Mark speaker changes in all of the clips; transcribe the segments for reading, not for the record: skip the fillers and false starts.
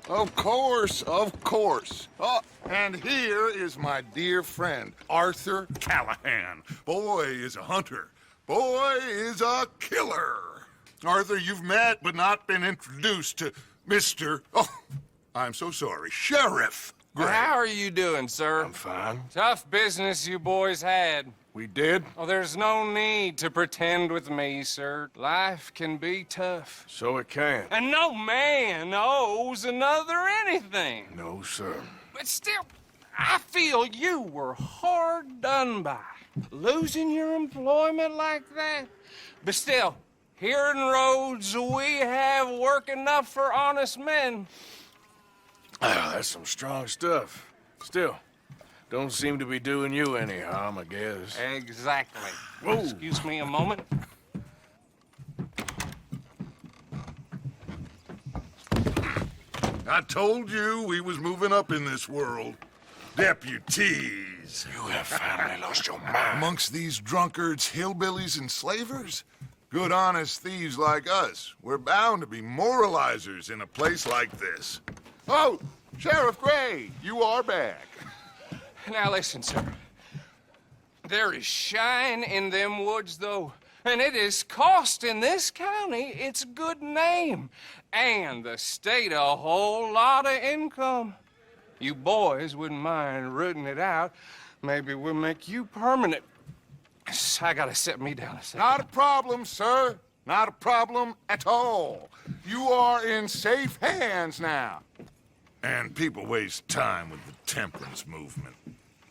Speaker 1: Of course, of course. Oh, and here is my dear friend, Arthur Callahan. Boy is a hunter. Boy is a killer. Arthur, you've met but not been introduced to Mr. Oh, I'm so sorry, Sheriff Gray.
Speaker 2: How are you doing, sir?
Speaker 3: I'm fine.
Speaker 2: Tough business you boys had.
Speaker 3: We did?
Speaker 2: Oh, there's no need to pretend with me, sir. Life can be tough.
Speaker 3: So it can.
Speaker 2: And no man owes another anything.
Speaker 3: No, sir.
Speaker 2: But still, I feel you were hard done by. Losing your employment like that. But still, here in Rhodes, we have work enough for honest men.
Speaker 3: That's some strong stuff. Still, don't seem to be doing you any harm, I guess.
Speaker 2: Exactly.
Speaker 3: Whoa.
Speaker 2: Excuse me a moment.
Speaker 1: I told you we was moving up in this world. Deputies.
Speaker 3: You have finally lost your mind.
Speaker 1: Amongst these drunkards, hillbillies, and slavers? Good honest thieves like us. We're bound to be moralizers in a place like this. Oh, Sheriff Gray, you are back.
Speaker 2: Now listen, sir. There is shine in them woods, though. And it is costing this county its good name. And the state a whole lot of income. You boys wouldn't mind rooting it out. Maybe we'll make you permanent. I gotta set me down a second.
Speaker 1: Not a problem, sir. Not a problem at all. You are in safe hands now. And people waste time with the temperance movement.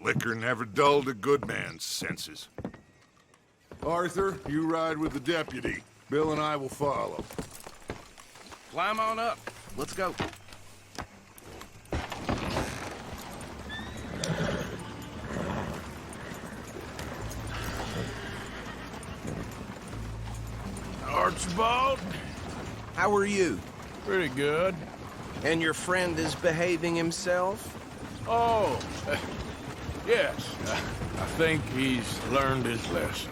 Speaker 1: Liquor never dulled a good man's senses. Arthur, you ride with the deputy. Bill and I will follow.
Speaker 4: Climb on up. Let's go.
Speaker 3: Archibald?
Speaker 4: How are you?
Speaker 3: Pretty good.
Speaker 4: And your friend is behaving himself?
Speaker 3: Oh, yes. I think he's learned his lesson.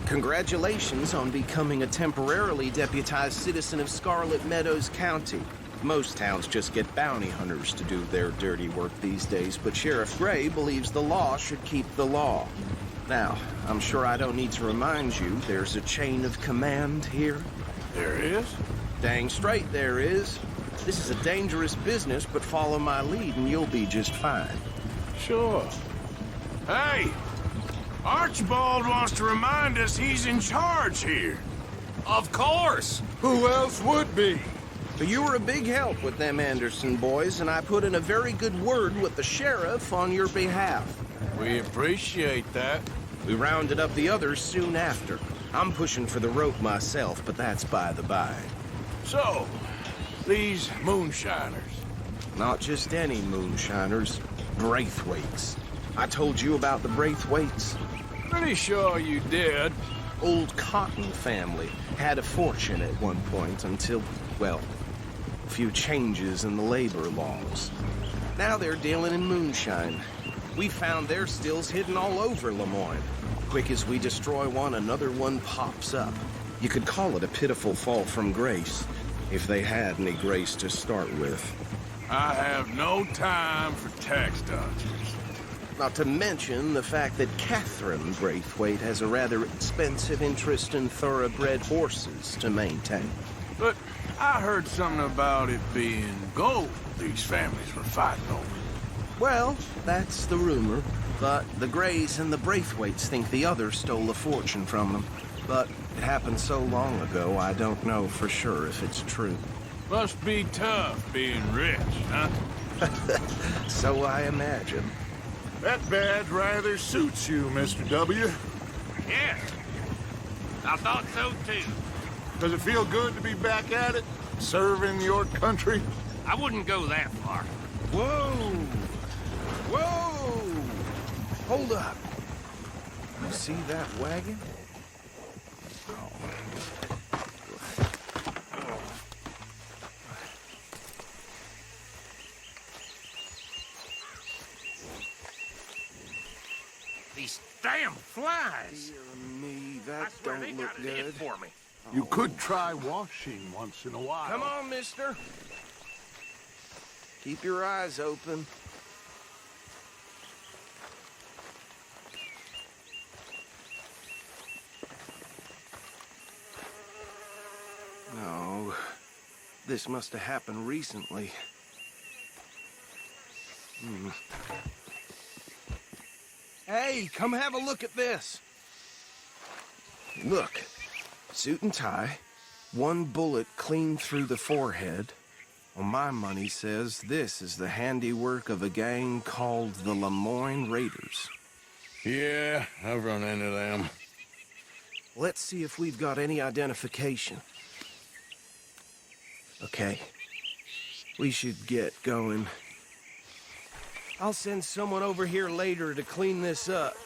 Speaker 4: Congratulations on becoming a temporarily deputized citizen of Scarlet Meadows County. Most towns just get bounty hunters to do their dirty work these days, but Sheriff Gray believes the law should keep the law. Now, I'm sure I don't need to remind you there's a chain of command here.
Speaker 3: There is?
Speaker 4: Dang straight there is. This is a dangerous business, but follow my lead and you'll be just fine.
Speaker 3: Sure. Hey! Archibald wants to remind us he's in charge here.
Speaker 2: Of course!
Speaker 1: Who else would be?
Speaker 4: But you were a big help with them Anderson boys, and I put in a very good word with the sheriff on your behalf.
Speaker 3: We appreciate that.
Speaker 4: We rounded up the others soon after. I'm pushing for the rope myself, but that's by the by.
Speaker 3: So, these moonshiners.
Speaker 4: Not just any moonshiners, Braithwaites. I told you about the Braithwaites.
Speaker 3: Pretty sure you did.
Speaker 4: Old Cotton family had a fortune at one point until, well, a few changes in the labor laws. Now they're dealing in moonshine. We found their stills hidden all over Lemoyne. Quick as we destroy one, another one pops up. You could call it a pitiful fall from grace, if they had any grace to start with.
Speaker 3: I have no time for tax dodgers.
Speaker 4: Not to mention the fact that Catherine Braithwaite has a rather expensive interest in thoroughbred horses to maintain.
Speaker 3: But I heard something about it being gold these families were fighting over.
Speaker 4: Well, that's the rumor. But the Grays and the Braithwaites think the others stole a fortune from them. But it happened so long ago, I don't know for sure if it's true.
Speaker 3: Must be tough being rich, huh?
Speaker 4: So I imagine.
Speaker 1: That badge rather suits you, Mr. W.
Speaker 2: Yes. I thought so, too.
Speaker 1: Does it feel good to be back at it? Serving your country?
Speaker 2: I wouldn't go that far.
Speaker 4: Whoa! Whoa! Hold up. You see that wagon?
Speaker 2: These damn flies.
Speaker 4: Dear me,
Speaker 2: I
Speaker 4: that
Speaker 2: swear they
Speaker 4: don't look
Speaker 2: got it in
Speaker 4: good.
Speaker 2: for me.
Speaker 1: You could try washing once in a while.
Speaker 4: Come on, mister. Keep your eyes open. No, this must have happened recently. Hey, come have a look at this. Look, suit and tie, one bullet clean through the forehead. Well, my money says this is the handiwork of a gang called the Lemoyne Raiders.
Speaker 3: Yeah, I've run into them.
Speaker 4: Let's see if we've got any identification. Okay, we should get going. I'll send someone over here later to clean this up.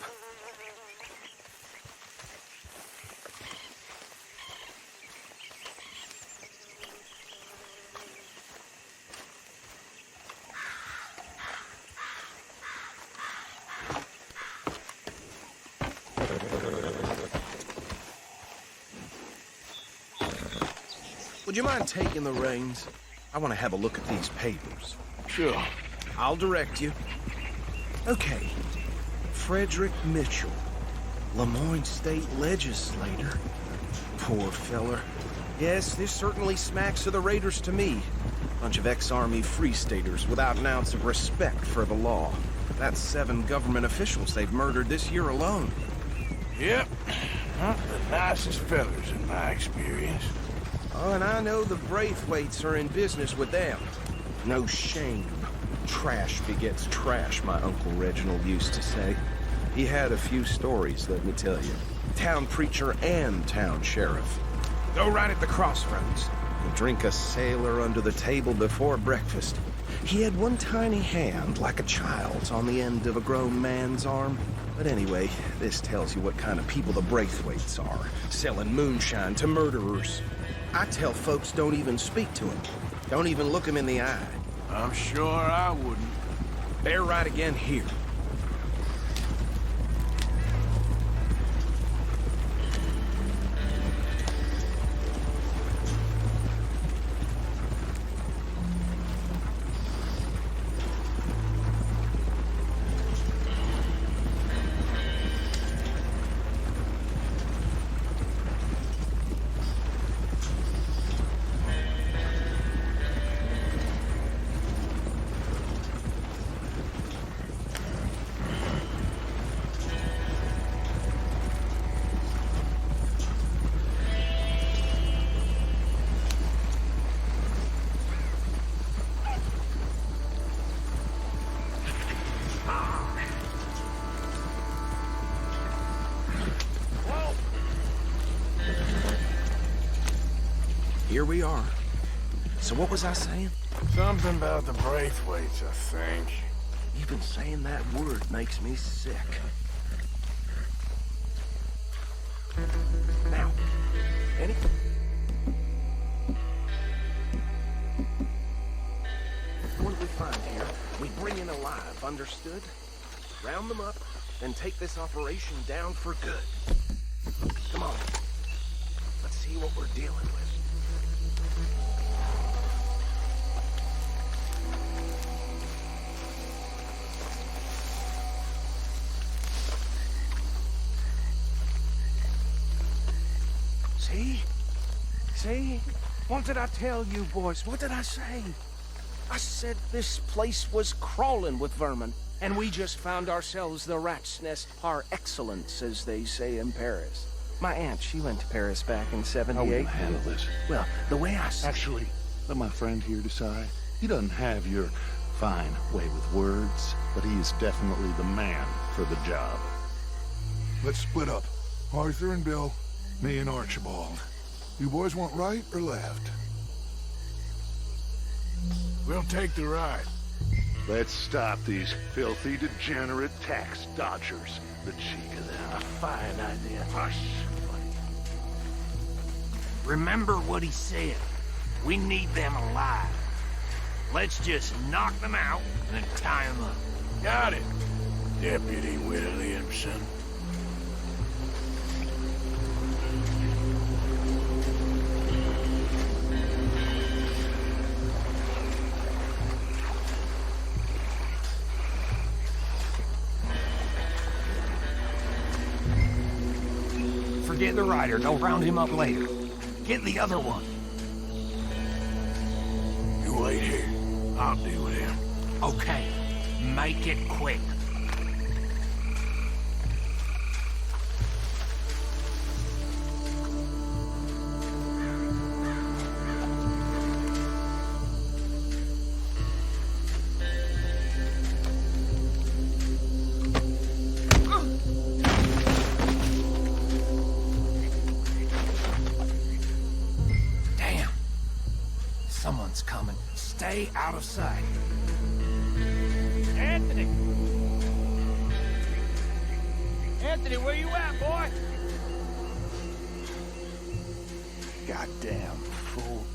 Speaker 4: Would you mind taking the reins? I want to have a look at these papers.
Speaker 3: Sure.
Speaker 4: I'll direct you. Okay. Frederick Mitchell, Lemoyne State Legislator. Poor feller. Yes, this certainly smacks of the Raiders to me. Bunch of ex-Army Free Staters without an ounce of respect for the law. That's 7 government officials they've murdered this year alone.
Speaker 3: Yep. Not the nicest fellas in my experience.
Speaker 4: Oh, and I know the Braithwaites are in business with them. No shame. Trash begets trash, my Uncle Reginald used to say. He had a few stories, let me tell you. Town preacher and town sheriff. Go right at the crossroads and drink a sailor under the table before breakfast. He had one tiny hand, like a child's, on the end of a grown man's arm. But anyway, this tells you what kind of people the Braithwaites are, selling moonshine to murderers. I tell folks don't even speak to him. Don't even look him in the eye.
Speaker 3: I'm sure I wouldn't.
Speaker 4: They're right again here. Here we are. So what was I saying?
Speaker 3: Something about the Braithwaites, I think.
Speaker 4: Even saying that word makes me sick. Now, anything we find here, we bring in alive, understood? Round them up, then take this operation down for good. Come on. Let's see what we're dealing with. See? What did I tell you, boys? What did I say? I said this place was crawling with vermin, and we just found ourselves the rat's nest par excellence, as they say in Paris. My aunt, she went to Paris back in
Speaker 5: How are we
Speaker 4: '78.
Speaker 5: gonna handle this?
Speaker 4: Well, the way I see
Speaker 5: Actually, let my friend here decide. He doesn't have your fine way with words, but he is definitely the man for the job.
Speaker 6: Let's split up. Arthur and Bill, me and Archibald. You boys want right or left?
Speaker 3: We'll take the right.
Speaker 5: Let's stop these filthy, degenerate tax dodgers. The cheek of them.
Speaker 3: A fine idea.
Speaker 5: Hush.
Speaker 7: Remember what he said. We need them alive. Let's just knock them out and then tie them up.
Speaker 3: Got it, Deputy Williamson.
Speaker 7: Forget the rider. Don't round him up later. Get the other one.
Speaker 3: You wait here. I'll deal with him.
Speaker 7: Okay. Make it quick. Damn. Someone's coming. Stay out of sight. Anthony! Anthony, where you at, boy?
Speaker 3: Goddamn fool.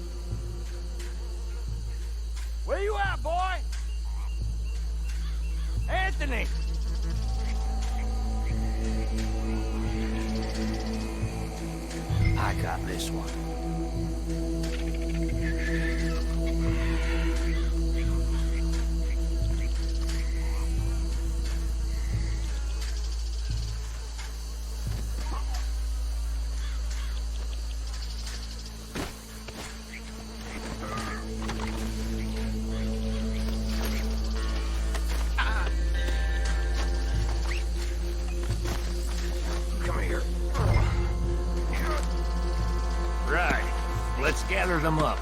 Speaker 7: Where you at, boy? Anthony! I got this one. Come here. Right. Let's gather them up.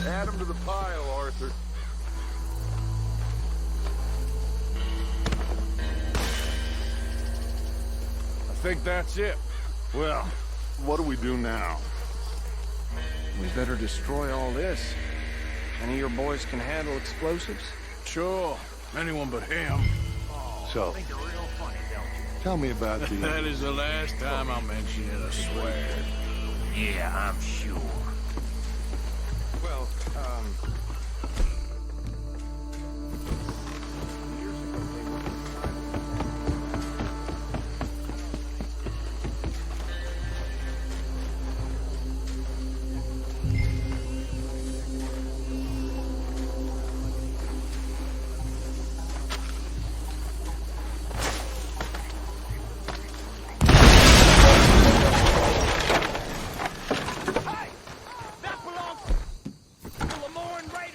Speaker 1: Add him to the pile, Arthur.
Speaker 3: I think that's it.
Speaker 5: Well, what do we do now?
Speaker 3: We better destroy all this.
Speaker 4: Any of your boys can handle explosives?
Speaker 3: Sure. Anyone but him.
Speaker 5: So,
Speaker 7: Think you're real funny, don't you?
Speaker 5: tell me about the...
Speaker 3: That is the last time I'll mention it, I swear.
Speaker 7: Yeah, I'm sure.
Speaker 4: Well,
Speaker 7: Hey! That belongs to Lamore and Ray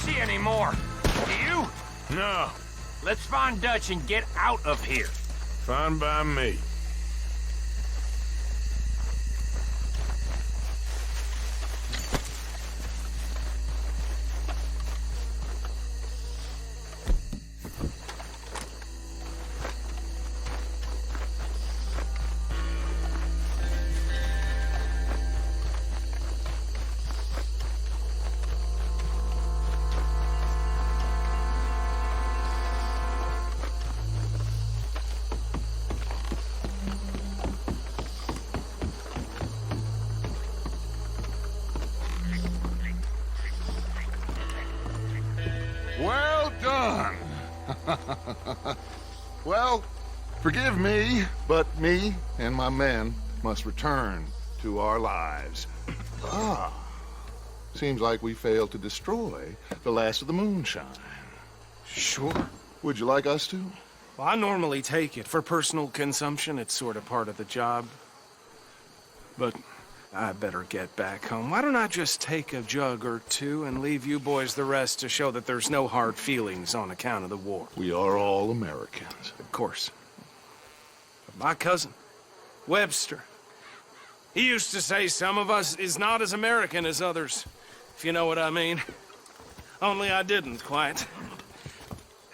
Speaker 7: see any more. Do you?
Speaker 3: No,
Speaker 7: Let's find Dutch and get out of here.
Speaker 3: fine by me.
Speaker 1: Well done. Well, forgive me, but me and my men must return to our lives. Seems like we failed to destroy the last of the moonshine.
Speaker 4: Sure.
Speaker 1: Would you like us to?
Speaker 4: Well, I normally take it. For personal consumption, it's sort of part of the job. But I better get back home. Why don't I just take a jug or two and leave you boys the rest to show that there's no hard feelings on account of the war?
Speaker 1: We are all Americans.
Speaker 4: Of course. But my cousin, Webster, he used to say some of us is not as American as others, if you know what I mean. Only I didn't quite.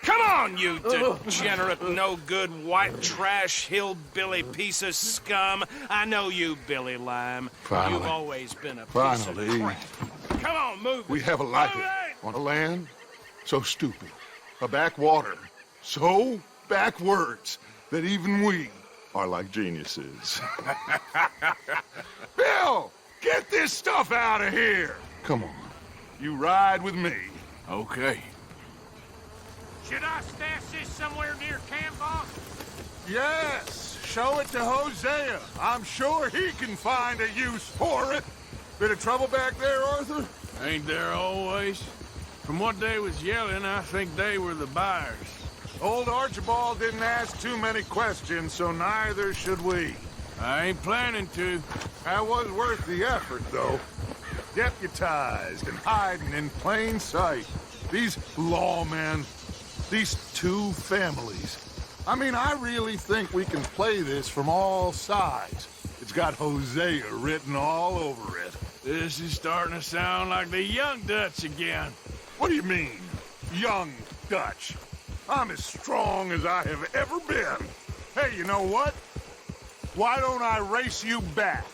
Speaker 4: Come on, you degenerate, no-good, white trash, hillbilly piece of scum. I know you, Billy Lime.
Speaker 1: Finally.
Speaker 4: You've always been a piece
Speaker 1: Finally.
Speaker 4: of crap. Come on, move it.
Speaker 1: We have a life
Speaker 4: Move it!
Speaker 1: on a land so stupid, a backwater so backwards that even we are like geniuses. Bill, get this stuff out of here. Come on, you ride with me.
Speaker 3: Okay.
Speaker 7: Should I stash this somewhere near camp, boss?
Speaker 1: Yes, show it to Hosea. I'm sure he can find a use for it. Bit of trouble back there, Arthur?
Speaker 3: Ain't there always? From what they was yelling, I think they were the buyers.
Speaker 1: Old Archibald didn't ask too many questions, so neither should we.
Speaker 3: I ain't planning to.
Speaker 1: That was worth the effort, though. Deputized and hiding in plain sight. These lawmen, these two families. I mean, I really think we can play this from all sides. It's got Hosea written all over it.
Speaker 3: This is starting to sound like the young Dutch again.
Speaker 1: What do you mean, young Dutch? I'm as strong as I have ever been. Hey, you know what? Why don't I race you back?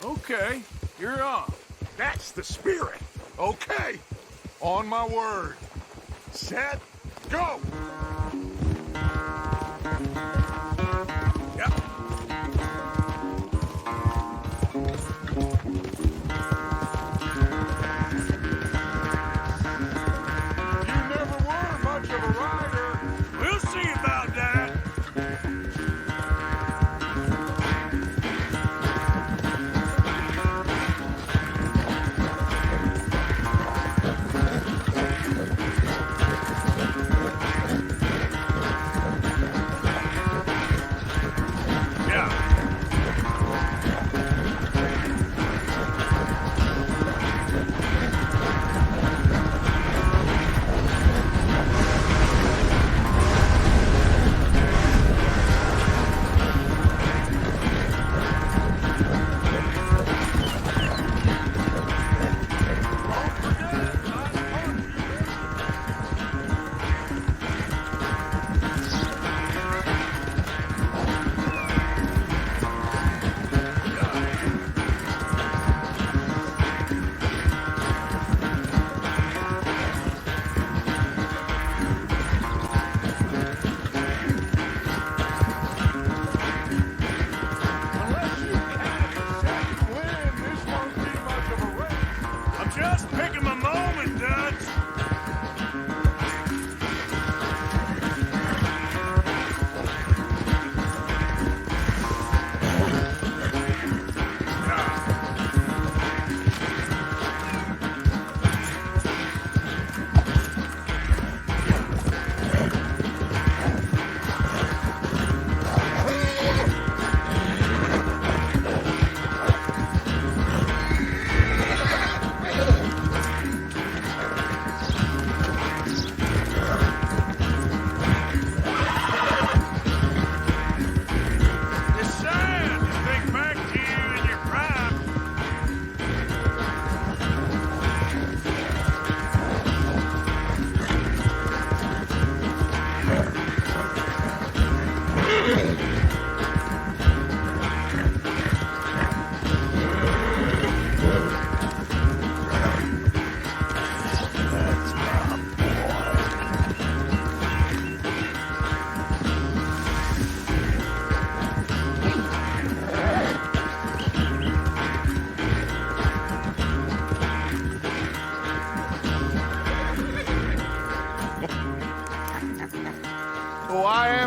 Speaker 3: Okay, you're on.
Speaker 1: That's the spirit. Okay, on my word. Set, go! Yep. You never were much of a rider.
Speaker 3: We'll see about that.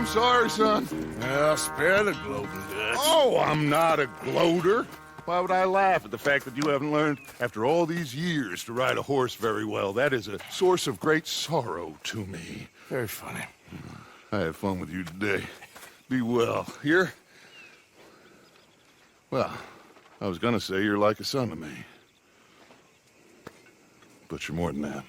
Speaker 5: sorry, son.
Speaker 3: Well, spare the gloating guts.
Speaker 5: Oh, I'm not a gloater. Why would I laugh at the fact that you haven't learned, after all these years, to ride a horse very well? That is a source of great sorrow to me.
Speaker 3: Very funny.
Speaker 5: I had fun with you today. Be well. Here? Well, I was gonna say you're like a son to me. But you're more than that.